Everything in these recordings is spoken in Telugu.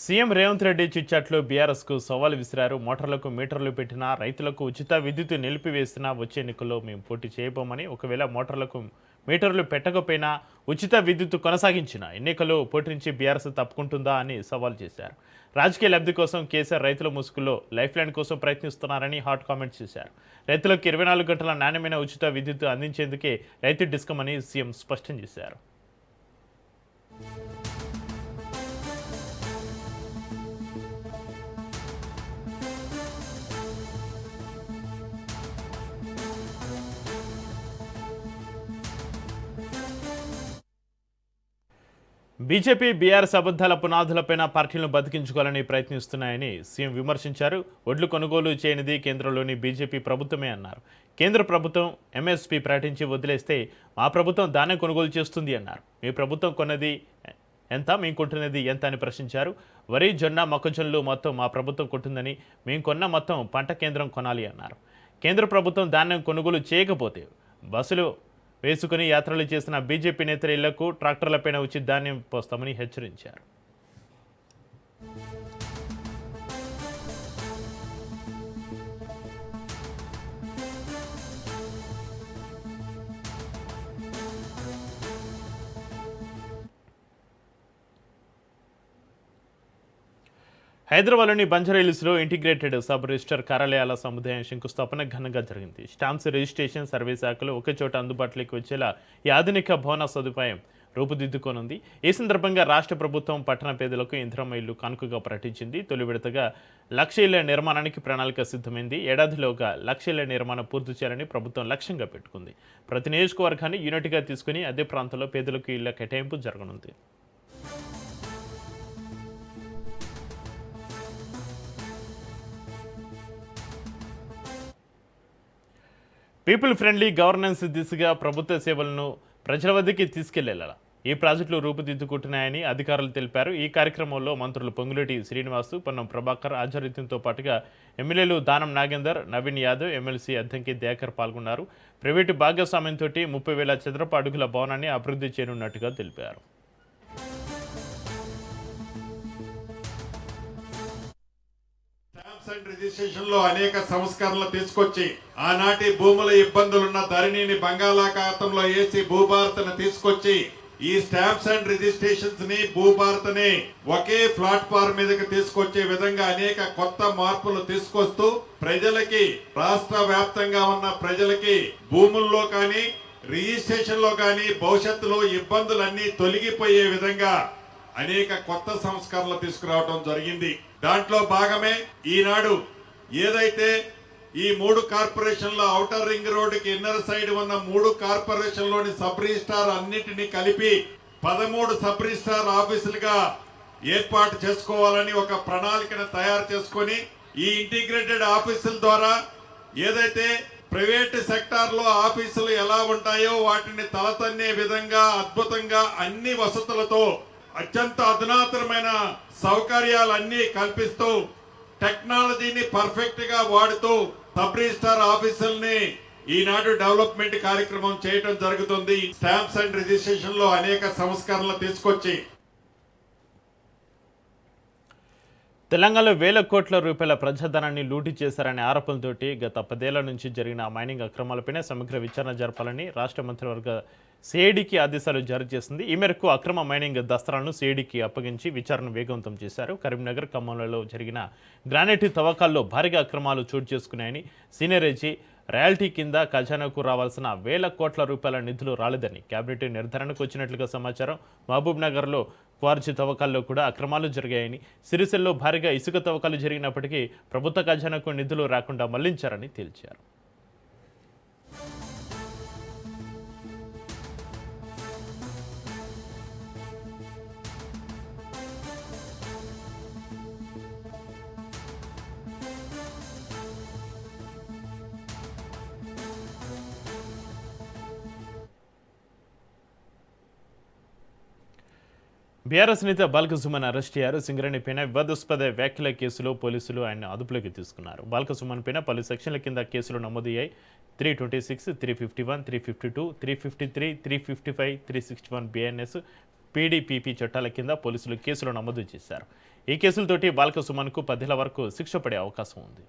సీఎం రేవంత్ రెడ్డి చిట్చాట్లో బీఆర్ఎస్కు సవాల్ విసిరారు. మోటార్లకు మీటర్లు పెట్టినా, రైతులకు ఉచిత విద్యుత్ నిలిపివేసినా వచ్చే ఎన్నికల్లో మేము పోటీ చేయబోమని, ఒకవేళ మోటార్లకు మీటర్లు పెట్టకపోయినా ఉచిత విద్యుత్ కొనసాగించిన ఎన్నికల్లో పోటీ నుంచి బీఆర్ఎస్ తప్పుకుంటుందా అని సవాల్ చేశారు. రాజకీయ లబ్ధి కోసం కేసీఆర్ రైతుల ముసుగులో లైఫ్ లైన్ కోసం ప్రయత్నిస్తున్నారని హాట్ కామెంట్స్ చేశారు. రైతులకు 24 గంటల నాణ్యమైన ఉచిత విద్యుత్ అందించేందుకే రైతు డిస్కమ్ అని సీఎం స్పష్టం చేశారు. బీజేపీ బీఆర్ఎస్ అబద్ధాల పునాదులపైన పార్టీలను బతికించుకోవాలని ప్రయత్నిస్తున్నాయని సీఎం విమర్శించారు. ఒడ్లు కొనుగోలు చేయనిది కేంద్రంలోని బీజేపీ ప్రభుత్వమే అన్నారు. కేంద్ర ప్రభుత్వం ఎంఎస్పీ ప్రకటించి వదిలేస్తే మా ప్రభుత్వం ధాన్యం కొనుగోలు చేస్తుంది అన్నారు. మీ ప్రభుత్వం కొన్నది ఎంత, మేము కొంటున్నది ఎంత అని ప్రశ్నించారు. వరి, జొన్న, మొక్కజొన్నలు మొత్తం మా ప్రభుత్వం కొంటుందని, మేము కొన్న మొత్తం పంట కేంద్రం కొనాలి అన్నారు. కేంద్ర ప్రభుత్వం ధాన్యం కొనుగోలు చేయకపోతే బస్సులు వేసుకుని యాత్రలు చేసిన బీజేపీ నేతల ఇళ్లకు ట్రాక్టర్లపైన ఉచిత ధాన్యం పోస్తామని హెచ్చరించారు. హైదరాబాద్లోని బంజారాహిల్స్లో ఇంటిగ్రేటెడ్ సబ్ రిజిస్టర్ కార్యాలయాల సముదాయం శంకుస్థాపన ఘనంగా జరిగింది. స్టాంప్స్, రిజిస్ట్రేషన్, సర్వే శాఖలు ఒకే చోట అందుబాటులోకి వచ్చేలా ఈ ఆధునిక భవన సదుపాయం రూపుదిద్దుకోనుంది. ఈ సందర్భంగా రాష్ట్ర ప్రభుత్వం పట్టణ పేదలకు ఇందిరమ్మ ఇల్లు కానుకగా ప్రకటించింది. తొలి విడతగా 1,00,000 ఇళ్ల నిర్మాణానికి ప్రణాళిక సిద్ధమైంది. ఏడాదిలోగా 1,00,000 ఇళ్ల నిర్మాణం పూర్తి చేయాలని ప్రభుత్వం లక్ష్యంగా పెట్టుకుంది. ప్రతి నియోజకవర్గాన్ని యూనిట్గా తీసుకుని అదే ప్రాంతంలో పేదలకు ఇళ్ల కేటాయింపు జరగనుంది. పీపుల్ ఫ్రెండ్లీ గవర్నెన్స్ దిశగా ప్రభుత్వ సేవలను ప్రజల వద్దకి తీసుకెళ్లేలా ఈ ప్రాజెక్టులు రూపుదిద్దుకుంటున్నాయని అధికారులు తెలిపారు. ఈ కార్యక్రమంలో మంత్రులు పొంగులేటి శ్రీనివాసు, పొన్నం ప్రభాకర్ ఆధ్వర్యంతో పాటుగా ఎమ్మెల్యేలు దానం నాగేందర్, నవీన్ యాదవ్, ఎమ్మెల్సీ అద్దంకి దయాకర్ పాల్గొన్నారు. ప్రైవేటు భాగస్వామ్యంతో 30,000 చదరపు అడుగుల భవనాన్ని అభివృద్ధి చేయనున్నట్టుగా తెలిపారు. రిజిస్ట్రేషన్ లో అనేక సంస్కరణలు తీసుకొచ్చి ఆనాటి భూముల ఇబ్బందులున్న ధరణిని బంగాళాఖాతంలో వేసి భూభారతను తీసుకొచ్చి ఈ స్టాంప్స్ అండ్ రిజిస్ట్రేషన్స్ ని భూభారతని ఒకే ప్లాట్ఫామ్ మీదకి తీసుకొచ్చే విధంగా అనేక కొత్త మార్పులు తీసుకొస్తూ ప్రజలకి, రాష్ట్ర వ్యాప్తంగా ఉన్న ప్రజలకి భూముల్లో కానీ రిజిస్ట్రేషన్ లో కానీ భవిష్యత్తులో ఇబ్బందులన్నీ తొలగిపోయే విధంగా అనేక కొత్త సంస్కరణలు తీసుకురావడం జరిగింది. దాంట్లో భాగమే ఈనాడు ఏదైతే ఈ 3 కార్పొరేషన్ల ఔటర్ రింగ్ రోడ్డుకి ఇన్నర్ సైడ్ ఉన్న 3 కార్పొరేషన్లోని సబ్ రిజిస్ట్రార్ అన్నిటినీ కలిపి 13 సబ్ రిజిస్ట్రార్ ఆఫీసులుగా ఏర్పాటు చేసుకోవాలని ఒక ప్రణాళికను తయారు చేసుకొని ఈ ఇంటిగ్రేటెడ్ ఆఫీసుల ద్వారా ఏదైతే ప్రైవేట్ సెక్టార్ లో ఆఫీసులు ఎలా ఉంటాయో వాటిని తలతన్నే విధంగా అద్భుతంగా అన్ని వసతులతో అత్యంత అధునాతనమైన సౌకర్యాలన్నీ కల్పిస్తూ టెక్నాలజీని పర్ఫెక్ట్ గా వాడుతూ సబ్ రిజిస్ట్రార్ ఆఫీసుల్ని ఈనాడు డెవలప్మెంట్ కార్యక్రమం చేయడం జరుగుతుంది. స్టాంప్స్ అండ్ రిజిస్ట్రేషన్ లో అనేక సంస్కరణలు తీసుకొచ్చి తెలంగాణలో వేల కోట్ల రూపాయల ప్రజాధనాన్ని లూటీ చేశారనే ఆరోపణలతోటి గత 10 ఏళ్ల నుంచి జరిగిన మైనింగ్ అక్రమాలపైన సమగ్ర విచారణ జరపాలని రాష్ట్ర మంత్రివర్గ సిఐడికి ఆదేశాలు జారీ చేసింది. ఈ మేరకు అక్రమ మైనింగ్ దస్త్రాలను సిఐడికి అప్పగించి విచారణ వేగవంతం చేశారు. కరీంనగర్, ఖమ్మంలలో జరిగిన గ్రానైట్ తవ్వకాల్లో భారీగా అక్రమాలు చోటు చేసుకున్నాయని, సీనియర్ ఏజీ రాయల్టీ కింద ఖజానాకు రావాల్సిన వేల కోట్ల రూపాయల నిధులు రాలేదని కేబినెట్ నిర్ధారణకు వచ్చినట్లుగా సమాచారం. మహబూబ్ నగర్లో క్వార్జీ తవ్వకాల్లో కూడా అక్రమాలు జరిగాయని, సిరిసిల్లో భారీగా ఇసుక తవ్వకాలు జరిగినప్పటికీ ప్రభుత్వ ఖజానాకు నిధులు రాకుండా మళ్లించారని తేల్చారు. బీఆర్ఎస్ నేత బాల్కసుమన్ అరెస్ట్ అయ్యారు. సింగరేణి పైన వివాదాస్పద వ్యాఖ్యల కేసులో పోలీసులు ఆయన అదుపులోకి తీసుకున్నారు. బాల్కసుమన్ పైన పలు సెక్షన్ల కింద కేసులు నమోదయ్యాయి. 326, 351, 352, 353, 355, 361 BNS, PDPP చట్టాల కింద పోలీసులు కేసులు నమోదు చేశారు. ఈ కేసులతోటి బాల్క సుమన్కు 10 ఏళ్ల వరకు శిక్ష పడే అవకాశం ఉంది.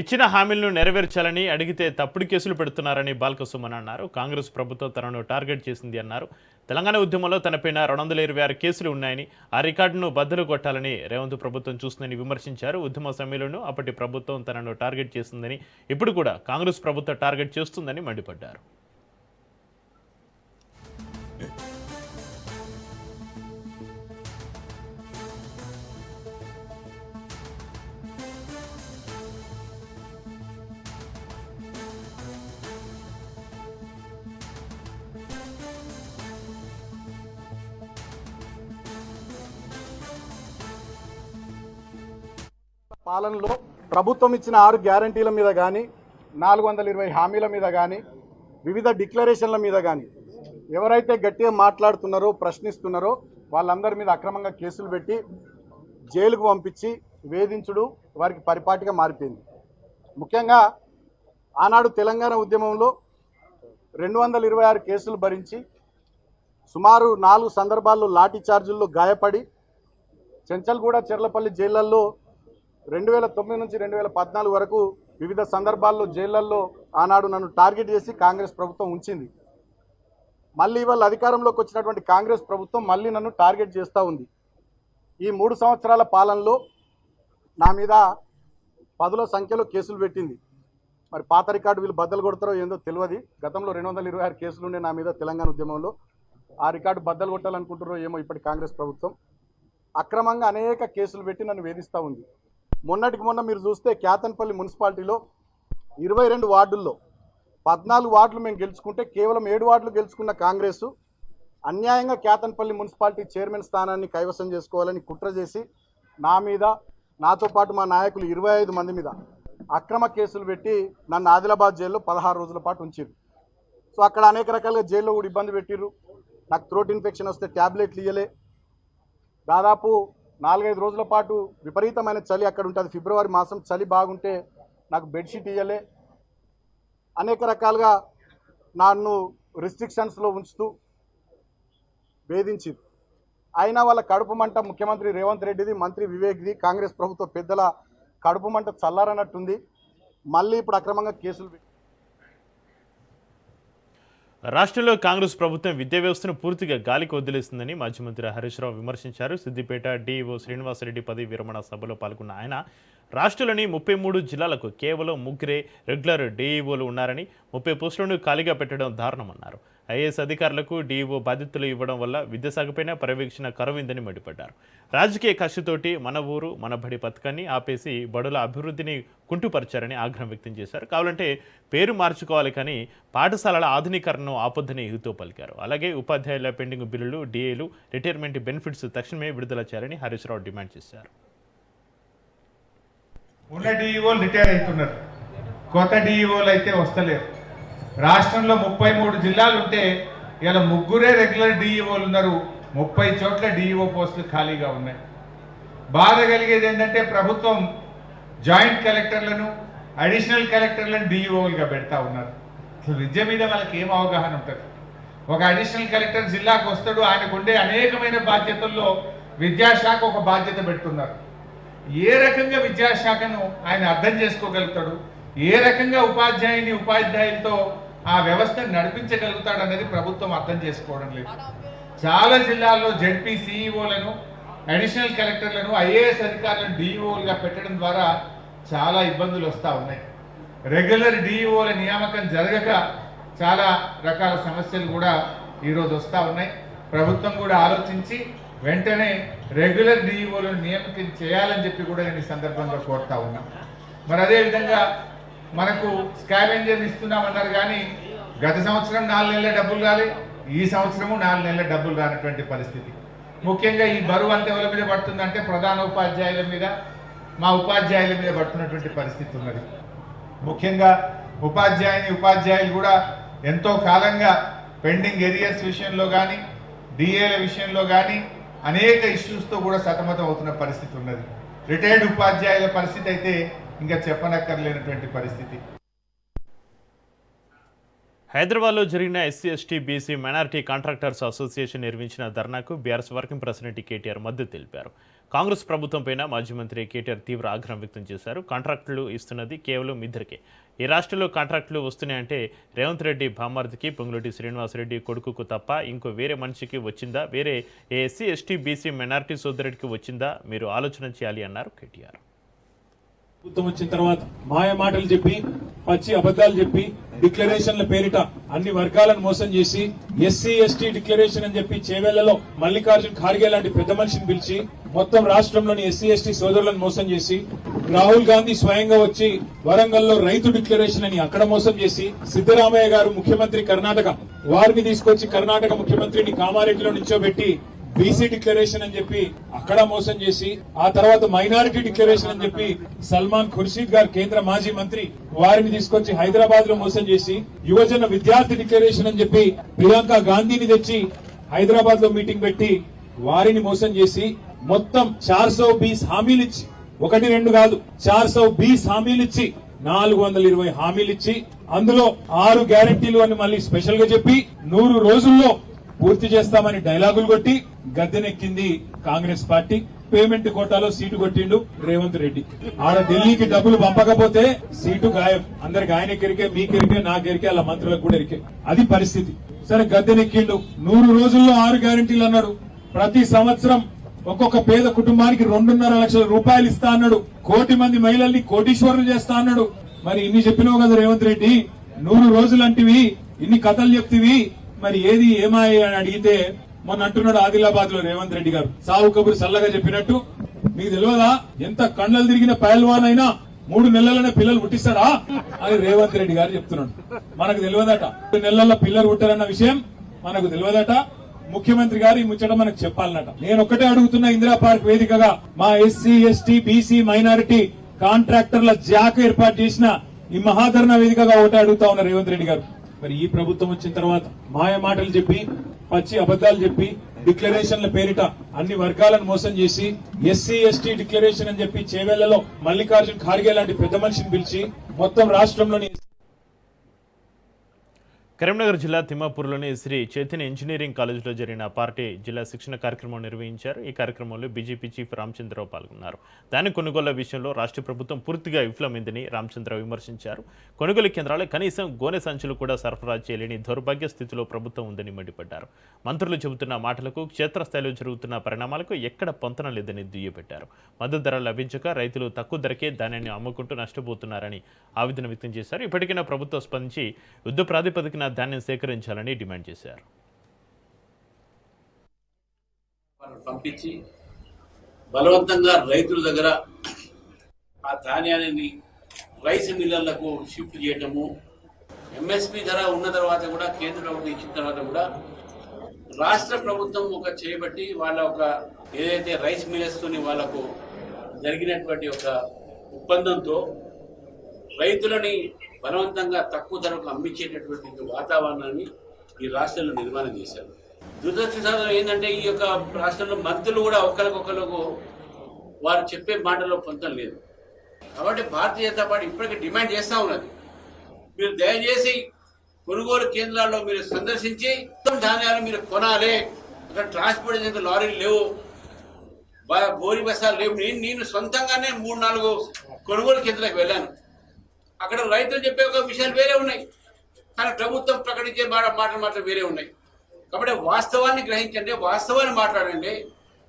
ఇచ్చిన హామీలను నెరవేర్చాలని అడిగితే తప్పుడు కేసులు పెడుతున్నారని బాల్క సుమన్ అన్నారు. కాంగ్రెస్ ప్రభుత్వం తనను టార్గెట్ చేసింది అన్నారు. తెలంగాణ ఉద్యమంలో తనపైన 226 కేసులు ఉన్నాయని, ఆ రికార్డును బద్దలు కొట్టాలని రేవంత్ ప్రభుత్వం చూస్తుందని విమర్శించారు. ఉద్యమ సమయంలోనూ అప్పటి ప్రభుత్వం తనను టార్గెట్ చేసిందని, ఇప్పుడు కూడా కాంగ్రెస్ ప్రభుత్వం టార్గెట్ చేస్తుందని మండిపడ్డారు. పాలనలో ప్రభుత్వం ఇచ్చిన 6 గ్యారంటీల మీద కానీ 420 హామీల మీద కానీ వివిధ డిక్లరేషన్ల మీద కానీ ఎవరైతే గట్టిగా మాట్లాడుతున్నారో ప్రశ్నిస్తున్నారో వాళ్ళందరి మీద అక్రమంగా కేసులు పెట్టి జైలుకు పంపించి వేధించుడు వారికి పరిపాటిగా మారిపోయింది. ముఖ్యంగా ఆనాడు తెలంగాణ ఉద్యమంలో 226 కేసులు భరించి సుమారు 4 సందర్భాల్లో లాఠీ చార్జుల్లో గాయపడి చెంచల్గూడ చెర్లపల్లి జైళ్లలో 2009 నుంచి 2014 వరకు వివిధ సందర్భాల్లో జైళ్లలో ఆనాడు నన్ను టార్గెట్ చేసి కాంగ్రెస్ ప్రభుత్వం ఉంచింది. మళ్ళీ ఇవాళ అధికారంలోకి వచ్చినటువంటి కాంగ్రెస్ ప్రభుత్వం మళ్ళీ నన్ను టార్గెట్ చేస్తూ ఉంది. ఈ 3 సంవత్సరాల పాలనలో నా మీద 10ల సంఖ్యలో కేసులు పెట్టింది. మరి పాత రికార్డు వీళ్ళు బద్దలు కొడతారో ఏందో తెలియదు. గతంలో 226 కేసులు ఉండే నా మీద తెలంగాణ ఉద్యమంలో. ఆ రికార్డు బద్దలు కొట్టాలనుకుంటారో ఏమో ఇప్పటి కాంగ్రెస్ ప్రభుత్వం. అక్రమంగా అనేక కేసులు పెట్టి నన్ను వేధిస్తూ ఉంది. మొన్నటికి మొన్న మీరు చూస్తే క్యాతన్పల్లి మున్సిపాలిటీలో 22 వార్డుల్లో 14 వార్డులు మేము గెలుచుకుంటే కేవలం 7 వార్డులు గెలుచుకున్న కాంగ్రెస్ అన్యాయంగా క్యాతన్పల్లి మున్సిపాలిటీ చైర్మన్ స్థానాన్ని కైవసం చేసుకోవాలని కుట్ర చేసి నా మీద, నాతో పాటు మా నాయకులు 25 మంది మీద అక్రమ కేసులు పెట్టి నన్ను ఆదిలాబాద్ జైల్లో 16 రోజుల పాటు ఉంచారు. సో అక్కడ అనేక రకాలుగా జైల్లో కూడా ఇబ్బంది పెట్టిర్రు. నాకు థ్రోట్ ఇన్ఫెక్షన్ వస్తే ట్యాబ్లెట్లు ఇవ్వలే. దాదాపు 4-5 రోజుల పాటు విపరీతమైన చలి అక్కడ ఉంటుంది. ఫిబ్రవరి మాసం చలి బాగుంటే నాకు బెడ్షీట్ ఇవ్వలే. అనేక రకాలుగా నన్ను రిస్ట్రిక్షన్స్లో ఉంచుతూ వేధించింది. అయినా వాళ్ళ కడుపు మంట ముఖ్యమంత్రి రేవంత్ రెడ్డిది, మంత్రి వివేక్ది, కాంగ్రెస్ ప్రభుత్వ పెద్దల కడుపు మంట చల్లారనట్టుంది. మళ్ళీ ఇప్పుడు అక్రమంగా కేసులు రాష్ట్రంలో కాంగ్రెస్ ప్రభుత్వం విద్యా వ్యవస్థను పూర్తిగా గాలికి వదిలేస్తుందని మాజీ మంత్రి హరీష్ రావు విమర్శించారు. సిద్దిపేట డీఈఓ శ్రీనివాసరెడ్డి పదవి విరమణ సభలో పాల్గొన్న ఆయన రాష్ట్రంలోని 33 జిల్లాలకు కేవలం 3 రెగ్యులర్ డీఈఓలు ఉన్నారని, 30 పోస్టులను ఖాళీగా పెట్టడం దారుణమన్నారు. ఐఏఎస్ అధికారులకు డీఈఓ బాధ్యతలు ఇవ్వడం వల్ల విద్యాశాఖపైన పర్యవేక్షణ కరువిందని మండిపడ్డారు. రాజకీయ కక్షతోటి మన ఊరు మన బడి పథకాన్ని ఆపేసి బడుల అభివృద్ధిని కుంటుపరిచారని ఆగ్రహం వ్యక్తం చేశారు. కావాలంటే పేరు మార్చుకోవాలి కానీ పాఠశాలల ఆధునీకరణను ఆపొద్దని హితో పలికారు. అలాగే ఉపాధ్యాయుల పెండింగ్ బిల్లులు, డిఏలు, రిటైర్మెంట్ బెనిఫిట్స్ తక్షణమే విడుదల చేయాలని హరీష్ రావు డిమాండ్ చేశారు. ఉన్న డిఈఓలు రిటైర్ అవుతున్నారు, కొత్త డిఈఓలు అయితే వస్తలేరు. రాష్ట్రంలో 33 జిల్లాలు ఉంటే ఇలా 3 రెగ్యులర్ డిఈఓలు ఉన్నారు. 30 చోట్ల డిఈఓ పోస్టులు ఖాళీగా ఉన్నాయి. బాధ కలిగేది ఏంటంటే ప్రభుత్వం జాయింట్ కలెక్టర్లను, అడిషనల్ కలెక్టర్లను డిఈఓలుగా పెడతా ఉన్నారు. అసలు విద్య మీద వాళ్ళకి ఏం అవగాహన ఉంటుంది? ఒక అడిషనల్ కలెక్టర్ జిల్లాకు వస్తాడు, ఆయనకు ఉండే అనేకమైన బాధ్యతల్లో విద్యాశాఖ ఒక బాధ్యత పెడుతున్నారు. ఏ రకంగా విద్యాశాఖను ఆయన అర్థం చేసుకోగలుగుతాడు, ఏ రకంగా ఉపాధ్యాయులతో ఆ వ్యవస్థను నడిపించగలుగుతాడు అనేది ప్రభుత్వం అర్థం చేసుకోవడం లేదు. చాలా జిల్లాల్లో జెడ్పీ సిఈఓలను, అడిషనల్ కలెక్టర్లను, ఐఏఎస్ అధికారులను డిఈఓలుగా పెట్టడం ద్వారా చాలా ఇబ్బందులు వస్తూ ఉన్నాయి. రెగ్యులర్ డిఈఓల నియామకం జరగక చాలా రకాల సమస్యలు కూడా ఈరోజు వస్తూ ఉన్నాయి. ప్రభుత్వం కూడా ఆలోచించి వెంటనే రెగ్యులర్ డిఈఓలను నియామకం చేయాలని చెప్పి కూడా నేను ఈ సందర్భంగా కోరుతా ఉన్నా. మరి అదేవిధంగా మనకు స్కావెంజర్ని ఇస్తున్నామన్నారు కానీ గత సంవత్సరం 4 నెలల డబ్బులు రాలి, ఈ సంవత్సరము 4 నెలల డబ్బులు రానటువంటి పరిస్థితి. ముఖ్యంగా ఈ బరువు అంత ఎవరి మీద పడుతుందంటే ప్రధాన ఉపాధ్యాయుల మీద, మా ఉపాధ్యాయుల మీద పడుతున్నటువంటి పరిస్థితి ఉన్నది. ముఖ్యంగా ఉపాధ్యాయులు కూడా ఎంతో కాలంగా పెండింగ్ ఏరియర్స్ విషయంలో కానీ, డిఏల విషయంలో కానీ అనేక ఇష్యూస్తో కూడా సతమతం అవుతున్న పరిస్థితి ఉన్నది. రిటైర్డ్ ఉపాధ్యాయుల పరిస్థితి అయితే ఇంకా చెప్పనక్కర్లేనటువంటి పరిస్థితి. హైదరాబాద్లో జరిగిన SC ST BC minority contractors association నిర్వహించిన ధర్నాకు బీఆర్ఎస్ వర్కింగ్ ప్రెసిడెంట్ కేటీఆర్ మద్దతు తెలిపారు. కాంగ్రెస్ ప్రభుత్వంపైన మాజీ మంత్రి కేటీఆర్ తీవ్ర ఆగ్రహం వ్యక్తం చేశారు. కాంట్రాక్టులు ఇస్తున్నది కేవలం ఇద్దరికే. ఈ రాష్ట్రంలో కాంట్రాక్టులు వస్తున్నాయంటే రేవంత్ రెడ్డి బామ్మర్దికి పొంగులేటి శ్రీనివాసరెడ్డి కొడుకుకు తప్ప ఇంకో వేరే మనిషికి వచ్చిందా? వేరే ఎస్సీ ఎస్టీ బీసీ మైనారిటీ సోదరుడికి వచ్చిందా? మీరు ఆలోచన చేయాలి అన్నారు కేటీఆర్. ప్రభుత్వం వచ్చిన తర్వాత మాయ మాటలు చెప్పి పచ్చి అబద్ధాలు చెప్పి డిక్లరేషన్ల పేరిట అన్ని వర్గాలను మోసం చేసి ఎస్సీ ఎస్టీ డిక్లరేషన్ అని చెప్పి చేవెళ్లలో మల్లికార్జున్ ఖార్గే లాంటి పెద్ద మనిషిని పిలిచి మొత్తం రాష్ట్రంలోని ఎస్సీ ఎస్టీ సోదరులను మోసం చేసి రాహుల్ గాంధీ స్వయంగా వచ్చి వరంగల్లో రైతు డిక్లరేషన్ అని అక్కడ మోసం చేసి సిద్దరామయ్య గారు ముఖ్యమంత్రి కర్ణాటక వారిని తీసుకొచ్చి కర్ణాటక ముఖ్యమంత్రిని కామారెడ్డిలో నిల్చోబెట్టి బీసీ డిక్లరేషన్ అని చెప్పి అక్కడ మోసం చేసి ఆ తర్వాత మైనారిటీ డిక్లరేషన్ అని చెప్పి సల్మాన్ ఖుర్షీద్ గారు కేంద్ర మాజీ మంత్రి వారిని తీసుకొచ్చి హైదరాబాద్ లో మోసం చేసి యువజన విద్యార్థి డిక్లరేషన్ అని చెప్పి ప్రియాంక గాంధీని తెచ్చి హైదరాబాద్ లో మీటింగ్ పెట్టి వారిని మోసం చేసి మొత్తం 420 హామీలు ఇచ్చి 1-2 కాదు 420 హామీలు ఇచ్చి 420 హామీలు ఇచ్చి అందులో 6 గ్యారెంటీలు అని మళ్ళీ స్పెషల్ గా చెప్పి 100 రోజుల్లో పూర్తి చేస్తామని డైలాగులు కొట్టి గద్దెనెక్కింది కాంగ్రెస్ పార్టీ. పేమెంట్ కోటాలో సీటు కొట్టిండు రేవంత్ రెడ్డి. ఆడ ఢిల్లీకి డబ్బులు పంపకపోతే సీటు గాయం. అందరికి ఆయన ఎరికే, మీకెరికే, నాకెరికే, అలా మంత్రులకు కూడా ఎరికే. అది పరిస్థితి. సరే గద్దెనెక్కిండు. 100 రోజుల్లో 6 గ్యారెంటీలు అన్నాడు. ప్రతి సంవత్సరం ఒక్కొక్క పేద కుటుంబానికి 2.5 లక్షల రూపాయలు ఇస్తా అన్నాడు. 1 కోటి మంది మహిళల్ని కోటీశ్వరులు చేస్తా అన్నాడు. మరి ఇన్ని చెప్పినావు కదా రేవంత్ రెడ్డి, 100 రోజులు అంటివి, ఇన్ని కథలు చెప్తివి, మరి ఏది ఏమాయి అని అడిగితే మొన్న అంటున్నాడు ఆదిలాబాద్ లో రేవంత్ రెడ్డి గారు సావు కబురు సల్లగా చెప్పినట్టు, మీకు తెలియదా ఎంత కళ్ళలు తిరిగిన పైల్వాన్ అయినా 3 నెలలనే పిల్లలు పుట్టిస్తాడా అని రేవంత్ రెడ్డి గారు చెప్తున్నాడు. మనకు తెలియదట 3 నెలల పిల్లలు పుట్టారన్న విషయం మనకు తెలియదట. ముఖ్యమంత్రి గారు ఈ ముచ్చట మనకు చెప్పాలన్నట. నేను ఒక్కటే అడుగుతున్నా, ఇందిరా పార్క్ వేదికగా మా ఎస్సీ ఎస్టీ బీసీ మైనారిటీ కాంట్రాక్టర్ల జాక్ ఏర్పాటు చేసిన ఈ మహాధరణ వేదికగా ఒకటే అడుగుతా ఉన్నా రేవంత్ రెడ్డి గారు. మరి ఈ ప్రభుత్వం వచ్చిన తర్వాత మాయ మాటలు చెప్పి పచ్చి అబద్ధాలు చెప్పి డిక్లరేషన్ల పేరిట అన్ని వర్గాలను మోసం చేసి ఎస్సీ ఎస్టీ డిక్లరేషన్ అని చెప్పి చేవెళ్లలో మల్లికార్జున్ ఖార్గే లాంటి పెద్ద మనిషిని పిలిచి మొత్తం రాష్ట్రంలోని కరీంనగర్ జిల్లా తిమ్మాపూర్లోని శ్రీ చైతన్య ఇంజనీరింగ్ కాలేజీలో జరిగిన పార్టీ జిల్లా శిక్షణ కార్యక్రమం నిర్వహించారు. ఈ కార్యక్రమంలో బీజేపీ చీఫ్ రామచంద్రరావు పాల్గొన్నారు. ధాన్య కొనుగోళ్ల విషయంలో రాష్ట్ర ప్రభుత్వం పూర్తిగా విఫలమైందని రామచంద్రరావు విమర్శించారు. కొనుగోలు కేంద్రాలు కనీసం గోనె సంచులు కూడా సరఫరా చేయలేని దౌర్భాగ్య స్థితిలో ప్రభుత్వం ఉందని మండిపడ్డారు. మంత్రులు చెబుతున్న మాటలకు క్షేత్రస్థాయిలో జరుగుతున్న పరిణామాలకు ఎక్కడ పొంతన లేదని దుయ్యబట్టారు. మద్దతు ధర లభించక రైతులు తక్కువ ధరకే ధాన్యాన్ని అమ్ముకుంటూ నష్టపోతున్నారని ఆవేదన వ్యక్తం చేశారు. ఇప్పటికైనా ప్రభుత్వం స్పందించి యుద్ధ ప్రాతిపదికన ధాన్యం సేకరించాలని డిమాండ్ చేశారు. పంపించి బలవంతంగా రైతుల దగ్గర ఆ ధాన్యాన్ని రైస్ మిల్లర్లకు షిఫ్ట్ చేయటము, ఎంఎస్పి ధర ఉన్న తర్వాత కూడా కేంద్ర ప్రభుత్వం ఇచ్చిన తర్వాత కూడా రాష్ట్ర ప్రభుత్వం ఒక చేయబట్టి వాళ్ళ ఒక ఏదైతే రైస్ మిల్లర్స్తోని వాళ్ళకు జరిగినటువంటి ఒక ఒప్పందంతో రైతులని బలవంతంగా తక్కువ ధరకు అమ్మించేటటువంటి వాతావరణాన్ని ఈ రాష్ట్రంలో నిర్మాణం చేశారు. దురదృష్టకరం ఏంటంటే ఈ యొక్క రాష్ట్రంలో మంత్రులు కూడా ఒకరికొకరికి వారు చెప్పే మాటల్లో పొంతం లేదు. కాబట్టి భారతీయ జనతా పార్టీ ఇప్పటికీ డిమాండ్ చేస్తూ ఉన్నది, మీరు దయచేసి కొనుగోలు కేంద్రాల్లో మీరు సందర్శించి ధాన్యాలు మీరు కొనాలి. అక్కడ ట్రాన్స్పోర్ట్ లారీలు లేవు, బోరి బస్సాలు లేవు. నేను సొంతంగానే 3-4 కొనుగోలు కేంద్రాలకు వెళ్ళాను. అక్కడ రైతులు చెప్పే ఒక విషయాలు వేరే ఉన్నాయి, కానీ ప్రభుత్వం ప్రకటించే మాటలు వేరే ఉన్నాయి. కాబట్టి వాస్తవాన్ని గ్రహించండి, వాస్తవాన్ని మాట్లాడండి,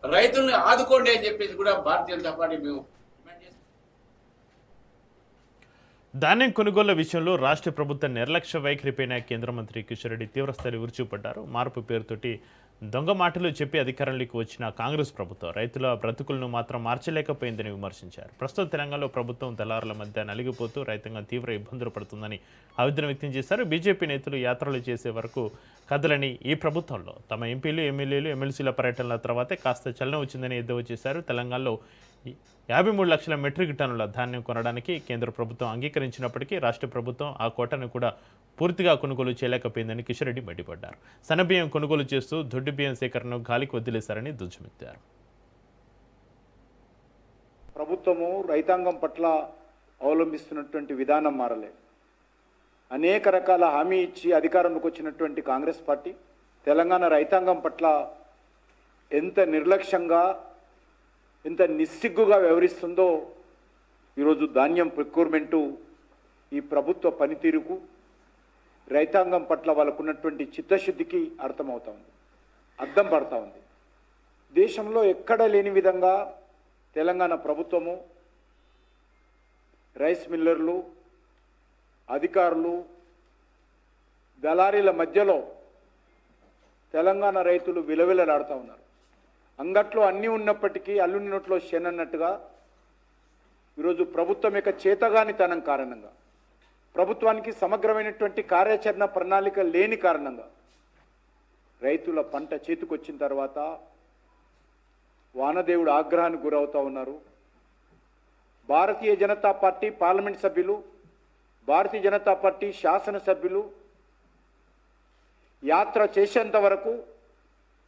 రైతుల్ని ఆదుకోండి అని చెప్పేసి కూడా భారతీయ జనతా పార్టీ మేము ధాన్యం కొనుగోళ్ల విషయంలో రాష్ట్ర ప్రభుత్వ నిర్లక్ష్య వైఖరిపైన కేంద్ర మంత్రి కిషన్ రెడ్డి తీవ్రస్థాయి విరుచుపడ్డారు. మార్పు పేరుతోటి దొంగ మాటలు చెప్పి అధికారంలోకి వచ్చిన కాంగ్రెస్ ప్రభుత్వం రైతుల బ్రతుకులను మాత్రం మార్చలేకపోయిందని విమర్శించారు. ప్రస్తుత తెలంగాణలో ప్రభుత్వం దళారుల మధ్య నలిగిపోతూ రైతాంగం తీవ్ర ఇబ్బందులు పడుతుందని ఆవేదన వ్యక్తం చేశారు. బీజేపీ నేతలు యాత్రలు చేసే వరకు కదలని ఈ ప్రభుత్వంలో తమ ఎంపీలు ఎమ్మెల్యేలు ఎమ్మెల్సీల పర్యటనల తర్వాతే కాస్త చలనం వచ్చిందని ఎద్దేవా చేశారు. తెలంగాణలో 53 లక్షల మెట్రిక్ టన్నుల ధాన్యం కొనడానికి కేంద్ర ప్రభుత్వం అంగీకరించినప్పటికీ రాష్ట్ర ప్రభుత్వం ఆ కోటను కూడా పూర్తిగా కొనుగోలు చేయలేకపోయిందని కిషన్ రెడ్డి మండిపడ్డారు. సన్నబియ్యం కొనుగోలు చేస్తూ దొడ్డు బియ్యం సేకరణను గాలికి వదిలేశారని దుజ్జమెత్తారు. ప్రభుత్వము రైతాంగం పట్ల అవలంబిస్తున్నటువంటి విధానం మారలేదు. అనేక రకాల హామీ ఇచ్చి అధికారంలోకి వచ్చినటువంటి కాంగ్రెస్ పార్టీ తెలంగాణ రైతాంగం పట్ల ఎంత నిర్లక్ష్యంగా, ఎంత నిస్సిగ్గుగా వ్యవహరిస్తుందో ఈరోజు ధాన్యం ప్రొక్యూర్మెంటు ఈ ప్రభుత్వ పనితీరుకు, రైతాంగం పట్ల వాళ్ళకున్నటువంటి చిత్తశుద్ధికి అర్థమవుతా ఉంది, అద్దం పడతా ఉంది. దేశంలో ఎక్కడ లేని విధంగా తెలంగాణ ప్రభుత్వము రైస్ మిల్లర్లు, అధికారులు, దళారీల మధ్యలో తెలంగాణ రైతులు విలవిలలాడుతూ ఉన్నారు. అంగట్లో అన్నీ ఉన్నప్పటికీ అల్లుని నోట్లో శనన్నట్టుగా ఈరోజు ప్రభుత్వం యొక్క చేతగానితనం కారణంగా, ప్రభుత్వానికి సమగ్రమైనటువంటి కార్యాచరణ ప్రణాళిక లేని కారణంగా రైతుల పంట చేతికొచ్చిన తర్వాత వానదేవుడు ఆగ్రహానికి గురవుతూ ఉన్నారు. భారతీయ జనతా పార్టీ పార్లమెంట్ సభ్యులు, భారతీయ జనతా పార్టీ శాసనసభ్యులు యాత్ర చేసేంత వరకు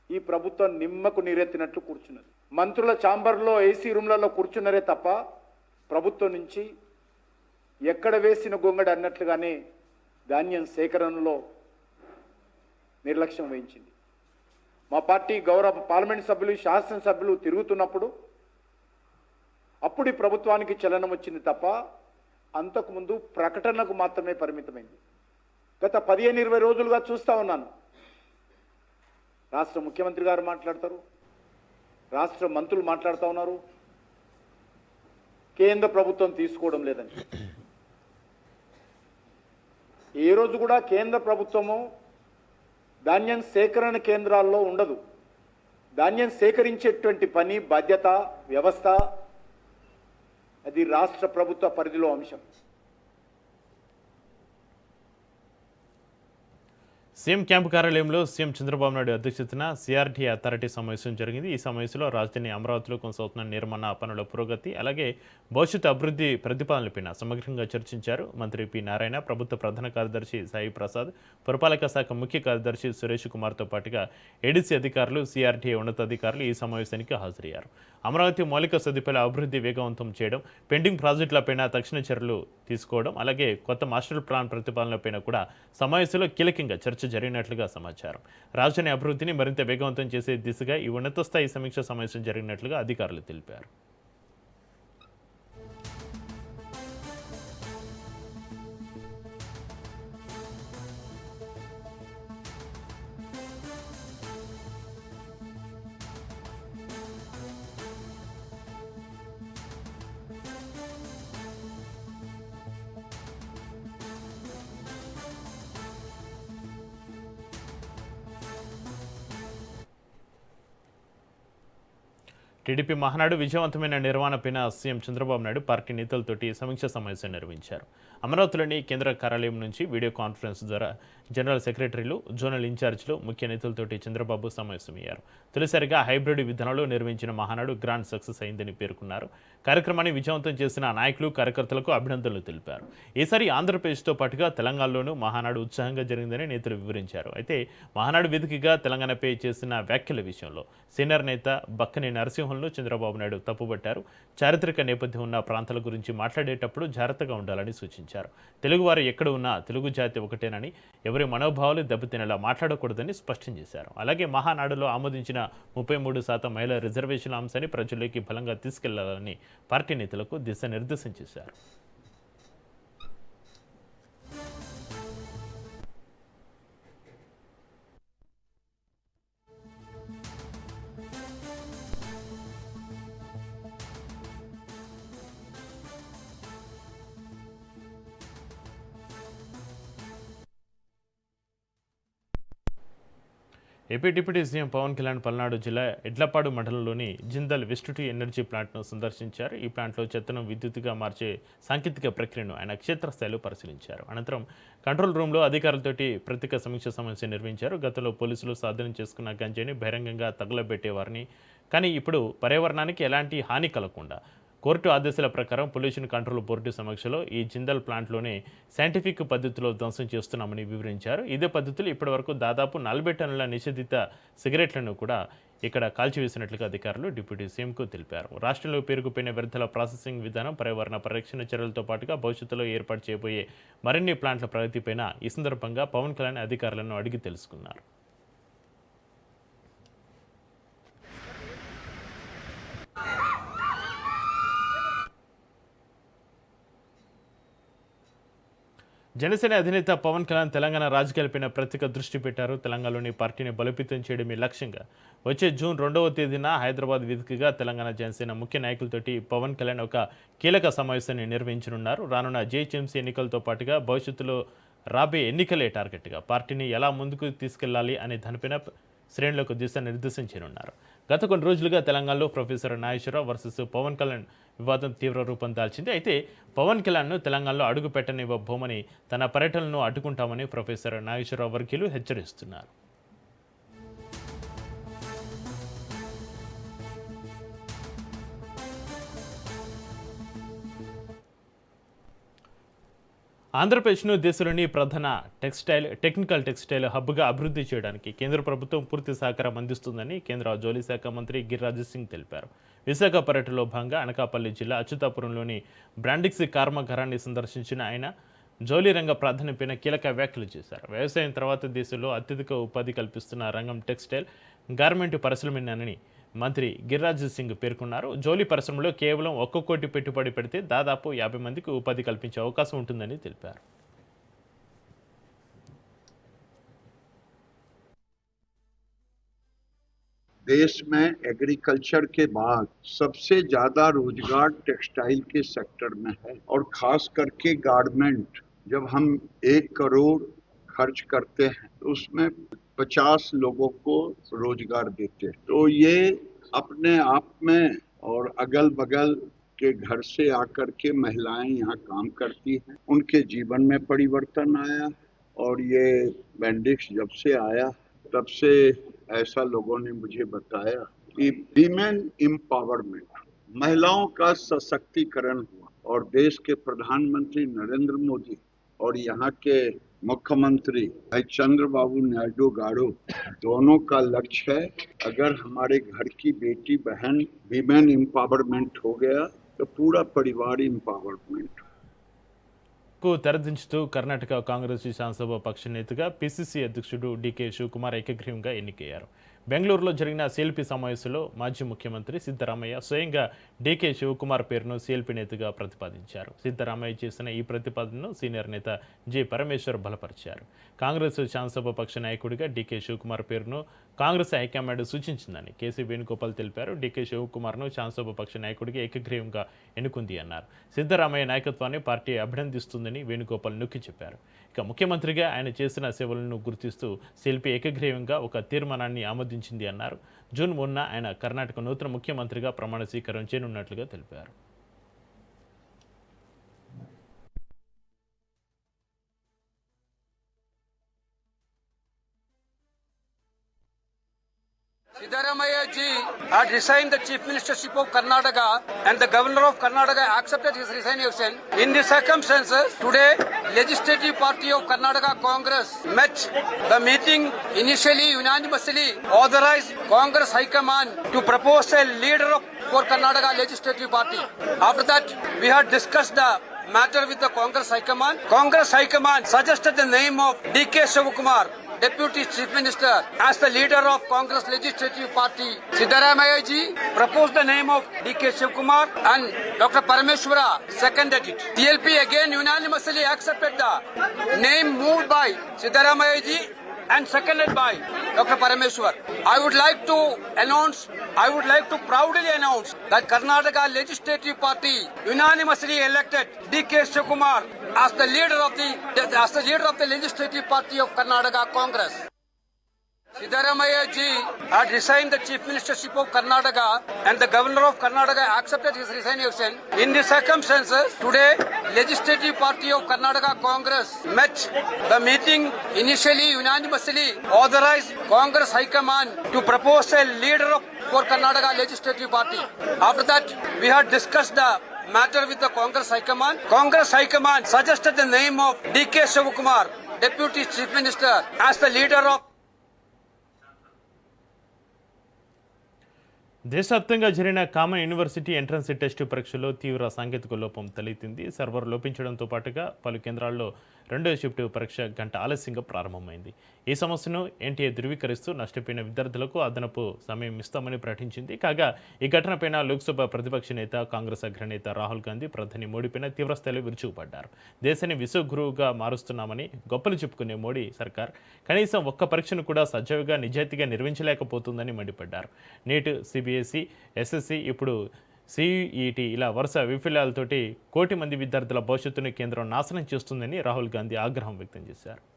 ఈ ప్రభుత్వం నిమ్మకు నీరెత్తినట్లు కూర్చున్నది. మంత్రుల ఛాంబర్లో, ఏసీ రూమ్లలో కూర్చున్నారే తప్ప ప్రభుత్వం నుంచి ఎక్కడ వేసిన గొంగడి అన్నట్లుగానే ధాన్యం సేకరణలో నిర్లక్ష్యం వహించింది. మా పార్టీ గౌరవ పార్లమెంట్ సభ్యులు, శాసనసభ్యులు తిరుగుతున్నప్పుడు అప్పుడు ఈ ప్రభుత్వానికి చలనం వచ్చింది తప్ప అంతకుముందు ప్రకటనకు మాత్రమే పరిమితమైంది. గత 15-20 రోజులుగా చూస్తూ ఉన్నాను. రాష్ట్ర ముఖ్యమంత్రి గారు మాట్లాడతారు, రాష్ట్ర మంత్రులు మాట్లాడుతూ ఉన్నారు, కేంద్ర ప్రభుత్వం తీసుకోవడం లేదని. ఏ రోజు కూడా కేంద్ర ప్రభుత్వము ధాన్యం సేకరణ కేంద్రాల్లో ఉండదు. ధాన్యం సేకరించేటువంటి పని, బాధ్యత, వ్యవస్థ అది రాష్ట్ర ప్రభుత్వ పరిధిలో అంశం. సీఎం క్యాంపు కార్యాలయంలో సీఎం చంద్రబాబు నాయుడు అధ్యక్షతన సిఆర్టీ అథారిటీ సమావేశం జరిగింది. ఈ సమావేశంలో రాజధాని అమరావతిలో కొనసాగుతున్న నిర్మాణ పనుల పురోగతి, అలాగే భవిష్యత్తు అభివృద్ధి ప్రతిపాదనలపైన సమగ్రంగా చర్చించారు. మంత్రి పి నారాయణ, ప్రభుత్వ ప్రధాన కార్యదర్శి సాయి ప్రసాద్, పురపాలక శాఖ ముఖ్య కార్యదర్శి సురేష్ కుమార్తో పాటుగా ఏడీసీ అధికారులు, సిఆర్టీఏ ఉన్నతాధికారులు ఈ సమావేశానికి హాజరయ్యారు. అమరావతి మౌలిక సదుపాయాల అభివృద్ధి వేగవంతం చేయడం, పెండింగ్ ప్రాజెక్టులపైన తక్షణ చర్యలు తీసుకోవడం, అలాగే కొత్త మాస్టర్ ప్లాన్ ప్రతిపాదనలపైన కూడా సమావేశంలో కీలకంగా చర్చ జరిగినట్లుగా సమాచారం. రాజధాని అభివృద్ధిని మరింత వేగవంతం చేసే దిశగా ఈ ఉన్నత స్థాయి సమీక్ష సమావేశం జరిగినట్లుగా అధికారులు తెలిపారు. టీడీపీ మహానాడు విజయవంతమైన నిర్వహణపైన సీఎం చంద్రబాబు నాయుడు పార్టీ నేతలతోటి సమీక్ష సమావేశం నిర్వహించారు. అమరావతిలోని కేంద్ర కార్యాలయం నుంచి వీడియో కాన్ఫరెన్స్ ద్వారా జనరల్ సెక్రటరీలు, జోనల్ ఇన్ఛార్జీలు, ముఖ్య నేతలతోటి చంద్రబాబు సమావేశమయ్యారు. తొలిసారిగా హైబ్రిడ్ విధానంలో నిర్వహించిన మహానాడు గ్రాండ్ సక్సెస్ అయిందని పేర్కొన్నారు. కార్యక్రమాన్ని విజయవంతం చేసిన నాయకులు, కార్యకర్తలకు అభినందనలు తెలిపారు. ఈసారి ఆంధ్రప్రదేశ్తో పాటుగా తెలంగాణలోనూ మహానాడు ఉత్సాహంగా జరిగిందని నేతలు వివరించారు. అయితే మహానాడు వేదికగా తెలంగాణపై చేసిన వ్యాఖ్యల విషయంలో సీనియర్ నేత బక్కని నరసింహన్ను చంద్రబాబు నాయుడు తప్పుబట్టారు. చారిత్రక నేపథ్యం ఉన్న ప్రాంతాల గురించి మాట్లాడేటప్పుడు జాగ్రత్తగా ఉండాలని సూచించారు. తెలుగువారు ఎక్కడ ఉన్నా తెలుగు జాతి ఒకటేనని, ఎవరి మనోభావాలు దెబ్బతినేలా మాట్లాడకూడదని స్పష్టం చేశారు. అలాగే మహానాడులో ఆమోదించిన 33% మహిళా రిజర్వేషన్ల అంశాన్ని ప్రజల్లోకి బలంగా తీసుకెళ్లాలని పార్టీ నేతలకు దిశానిర్దేశం చేశారు. AP deputy CM Pawan Kalyan Palnadu జిల్లా ఎడ్లపాడు మండలంలోని జిందల్ వెస్ట్ ఎనర్జీ ప్లాంట్ను సందర్శించారు. ఈ ప్లాంట్లో చెత్తను విద్యుత్తుగా మార్చే సాంకేతిక ప్రక్రియను ఆయన క్షేత్రస్థాయిలో పరిశీలించారు. అనంతరం కంట్రోల్ రూమ్లో అధికారులతోటి ప్రత్యేక సమీక్ష సమావేశం నిర్వహించారు. గతంలో పోలీసులు స్వాధీనం చేసుకున్న గంజాయిని బహిరంగంగా తగలబెట్టేవారిని, కానీ ఇప్పుడు పర్యావరణానికి ఎలాంటి హాని కలగకుండా కోర్టు ఆదేశాల ప్రకారం పొల్యూషన్ కంట్రోల్ బోర్డు సమక్షంలో ఈ జిందల్ ప్లాంట్లోనే సైంటిఫిక్ పద్ధతిలో ధ్వంసం చేస్తున్నామని వివరించారు. ఇదే పద్ధతిలో ఇప్పటివరకు దాదాపు 40 టన్నుల నిషేధిత సిగరెట్లను కూడా ఇక్కడ కాల్చివేసినట్లుగా అధికారులు డిప్యూటీ సీఎంకు తెలిపారు. రాష్ట్రంలో పేరుకుపోయిన వ్యర్థాల ప్రాసెసింగ్ విధానం, పర్యావరణ పరిరక్షణ చర్యలతో పాటుగా భవిష్యత్తులో ఏర్పాటు చేయబోయే మరిన్ని ప్లాంట్ల ప్రగతిపైన ఈ సందర్భంగా పవన్ కళ్యాణ్ అధికారులను అడిగి తెలుసుకున్నారు. జనసేన అధినేత పవన్ కళ్యాణ్ తెలంగాణ రాజకీయాలపైన ప్రత్యేక దృష్టి పెట్టారు. తెలంగాణలోని పార్టీని బలోపేతం చేయడమే లక్ష్యంగా వచ్చే జూన్ 2వ తేదీన హైదరాబాద్ వేదికగా తెలంగాణ జనసేన ముఖ్య నాయకులతోటి పవన్ కళ్యాణ్ ఒక కీలక సమావేశాన్ని నిర్వహించనున్నారు. రానున్న జీహెచ్ఎంసీ ఎన్నికలతో పాటుగా భవిష్యత్తులో రాబోయే ఎన్నికలే టార్గెట్గా పార్టీని ఎలా ముందుకు తీసుకెళ్లాలి అనే దానిపైన శ్రేణులకు దిశానిర్దేశం చేయనున్నారు. గత కొన్ని రోజులుగా తెలంగాణలో ప్రొఫెసర్ నాగేశ్వరరావు వర్సెస్ పవన్ కళ్యాణ్ వివాదం తీవ్ర రూపం దాల్చింది. అయితే పవన్ కళ్యాణ్ను తెలంగాణలో అడుగు పెట్టనివ్వబోమని, తన పర్యటనను అడ్డుకుంటామని ప్రొఫెసర్ నాగేశ్వరరావు వర్గీయులు హెచ్చరిస్తున్నారు. ఆంధ్రప్రదేశ్ను దేశంలోని ప్రధాన టెక్నికల్ టెక్స్టైల్ హబ్గా అభివృద్ధి చేయడానికి కేంద్ర ప్రభుత్వం పూర్తి సహకారం అందిస్తుందని కేంద్ర జౌళి శాఖ మంత్రి గిరిరాజ్ సింగ్ తెలిపారు. విశాఖ పర్యటనలో భాగంగా అనకాపల్లి జిల్లా అచ్యుతాపురంలోని బ్రాండిక్స్ కర్మాగారాన్ని సందర్శించిన ఆయన జౌళి రంగ ప్రాధాన్యపైన కీలక వ్యాఖ్యలు చేశారు. వ్యవసాయం తర్వాత దేశంలో అత్యధిక ఉపాధి కల్పిస్తున్న రంగం టెక్స్టైల్ గార్మెంట్ పరిశ్రమేనని మంత్రి గిరిరాజ్ సింగ్ పేర్కొన్నారు. జౌళి పరిశ్రమలో కేవలం 1 కోటి పెట్టుబడి పెడితే దాదాపు 50 మందికి ఉపాధి కల్పించే అవకాశం ఉంటుందని తెలిపారు. देश में एग्रीकल्चर के बाद सबसे ज्यादा रोजगार टेक्सटाइल के सेक्टर में है और खास करके गारमेंट। जब हम 1 करोड़ खर्च करते हैं तो उसमें 50 लोगों को रोजगार देते हैं, तो ये अपने आप में और अगल बगल के घर से आकर के महिलाएं यहाँ काम करती हैं, उनके जीवन में परिवर्तन आया। और ये बैंडिक्स जब से आया तब से ऐसा लोगों ने मुझे बताया कि वीमेन एम्पावरमेंट, महिलाओं का सशक्तिकरण हुआ। और देश के प्रधानमंत्री नरेंद्र मोदी और यहाँ के मुख्यमंत्री भाई चंद्रबाबू नायडू गारू दोनों का लक्ष्य है, अगर हमारे घर की बेटी बहन वीमेन एम्पावरमेंट हो गया तो पूरा परिवार एम्पावरमेंट। కు తెరదించుతూ కర్ణాటక కాంగ్రెస్ శాసనసభ పక్ష నేతగా పిసిసి అధ్యక్షుడు డికే శివకుమార్ ఏకగ్రీవంగా ఎన్నికయ్యారు. బెంగళూరులో జరిగిన సిఎల్పి సమావేశంలో మాజీ ముఖ్యమంత్రి సిద్ధరామయ్య స్వయంగా డికే శివకుమార్ పేరును సిఎల్పి నేతగా ప్రతిపాదించారు. సిద్ధరామయ్య చేసిన ఈ ప్రతిపాదనను సీనియర్ నేత జె పరమేశ్వర్ బలపరిచారు. కాంగ్రెస్ శాసనసభ పక్ష నాయకుడిగా డికే శివకుమార్ పేరును కాంగ్రెస్ హైకమాండ్ సూచించిందని కేసీ వేణుగోపాల్ తెలిపారు. డికే శివకుమార్ను శాసనసభ పక్ష నాయకుడిగా ఏకగ్రీవంగా ఎన్నుకుంది అన్నారు. సిద్ధరామయ్య నాయకత్వాన్ని పార్టీ అభినందిస్తుందని వేణుగోపాల్ నొక్కి చెప్పారు. ఇక ముఖ్యమంత్రిగా ఆయన చేసిన సేవలను గుర్తిస్తూ సిఎల్పి ఏకగ్రీవంగా ఒక తీర్మానాన్ని ఆమోదించింది అన్నారు. జూన్ 3న ఆయన కర్ణాటక నూతన ముఖ్యమంత్రిగా ప్రమాణ స్వీకారం చేయనున్నట్లుగా తెలిపారు. Siddaramaiah ji had resigned the chief ministership of Karnataka and the governor of Karnataka accepted his resignation. In the circumstances, today legislative party of Karnataka Congress met. The meeting initially unanimously authorized Congress High Command to propose a leader for Karnataka legislative party. After that, we had discussed the matter with the Congress High Command. Congress High Command suggested the name of D.K. Shivakumar, Deputy Chief Minister, as the leader of Congress Legislative Party. Siddaramaiah ji proposed the name of D.K. Shivakumar and Dr. Parameshwara seconded it. TLP again unanimously accepted the name moved by Siddaramaiah ji and seconded by Dr. Parameshwar. I would like to proudly announce that Karnataka Legislative Party unanimously elected D.K. Shivakumar as the leader of the Legislative Party of Karnataka Congress. Siddaramaiah ji had resigned the chief ministership of Karnataka and the governor of Karnataka accepted his resignation. In the circumstances, today legislative party of Karnataka Congress met. The meeting initially unanimously authorized Congress High Command to propose a leader for Karnataka Legislative Party. After that, we had discussed the matter with the Congress High Command. Congress High Command suggested the name of D.K. Shivakumar, Deputy Chief Minister, as the leader of దేశవ్యాప్తంగా జరిగిన కామన్ యూనివర్సిటీ ఎంట్రన్స్ టెస్ట్ పరీక్షలో తీవ్ర సాంకేతిక లోపం తలెత్తింది. సర్వర్ లోపించడంతో పాటుగా పలు కేంద్రాల్లో రెండో షిఫ్ట్ పరీక్ష గంట ఆలస్యంగా ప్రారంభమైంది. ఈ సమస్యను ఎన్టీఏ ధృవీకరిస్తూ నష్టపోయిన విద్యార్థులకు అదనపు సమయం ఇస్తామని ప్రకటించింది. కాగా ఈ ఘటనపైన లోక్సభ ప్రతిపక్ష నేత కాంగ్రెస్ అగ్రనేత రాహుల్ గాంధీ ప్రధాని మోడీపైన తీవ్రస్థాయిలో విరుచుకుపడ్డారు. దేశాన్ని విశ్వగురువుగా మారుస్తున్నామని గొప్పలు చెప్పుకునే మోడీ సర్కార్ కనీసం ఒక్క పరీక్షను కూడా సజావుగా నిజాయితీగా నిర్వహించలేకపోతుందని మండిపడ్డారు. నీట్, సిబిఎస్ఈ, ఎస్ఎస్సి, ఇప్పుడు సిఈటి ఇలా వరుస విఫలాలతోటి కోటి మంది విద్యార్థుల భవిష్యత్తును కేంద్రం నాశనం చేస్తుందని రాహుల్ గాంధీ ఆగ్రహం వ్యక్తం చేశారు.